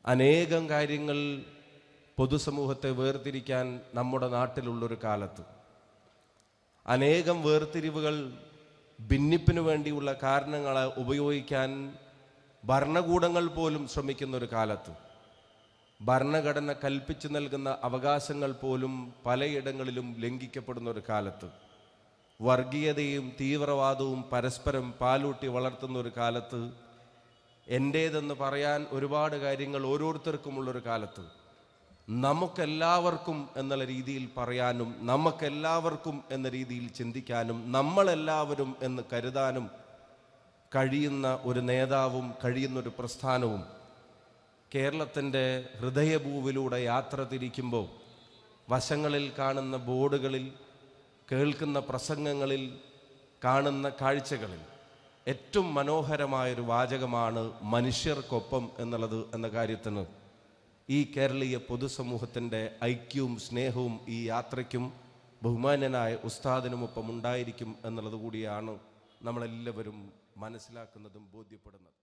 അനേകം കാര്യങ്ങൾ പൊതുസമൂഹത്തെ വേർതിരിക്കാൻ നമ്മുടെ നാട്ടിലുള്ളൊരു കാലത്ത്, അനേകം വേർതിരിവുകൾ ഭിന്നിപ്പിനു വേണ്ടിയുള്ള കാരണങ്ങളെ ഉപയോഗിക്കാൻ ഭരണകൂടങ്ങൾ പോലും ശ്രമിക്കുന്നൊരു കാലത്ത്, ഭരണഘടന കൽപ്പിച്ചു നൽകുന്ന അവകാശങ്ങൾ പോലും പലയിടങ്ങളിലും ലംഘിക്കപ്പെടുന്ന ഒരു കാലത്ത്, വർഗീയതയും തീവ്രവാദവും പരസ്പരം പാലൂട്ടി വളർത്തുന്ന ഒരു കാലത്ത്, എൻ്റേതെന്ന് പറയാൻ ഒരുപാട് കാര്യങ്ങൾ ഓരോരുത്തർക്കുമുള്ളൊരു കാലത്ത്, നമുക്കെല്ലാവർക്കും എന്നുള്ള രീതിയിൽ പറയാനും നമുക്കെല്ലാവർക്കും എന്ന രീതിയിൽ ചിന്തിക്കാനും നമ്മളെല്ലാവരും എന്ന് കരുതാനും കഴിയുന്ന ഒരു നേതാവും കഴിയുന്നൊരു പ്രസ്ഥാനവും കേരളത്തിൻ്റെ ഹൃദയഭൂവിലൂടെ യാത്ര തിരിക്കുമ്പോൾ വശങ്ങളിൽ കാണുന്ന ബോർഡുകളിൽ, കേൾക്കുന്ന പ്രസംഗങ്ങളിൽ, കാണുന്ന കാഴ്ചകളിൽ ഏറ്റവും മനോഹരമായൊരു വാചകമാണ് മനുഷ്യർക്കൊപ്പം എന്നുള്ളത് എന്ന കാര്യത്തിന് ഈ കേരളീയ പൊതുസമൂഹത്തിൻ്റെ ഐക്യവും സ്നേഹവും ഈ യാത്രയ്ക്കും ബഹുമാന്യനായ ഉസ്താദിനുമൊപ്പം ഉണ്ടായിരിക്കും എന്നുള്ളത് കൂടിയാണ് നമ്മളെല്ലാവരും മനസ്സിലാക്കുന്നതും ബോധ്യപ്പെടുന്നത്.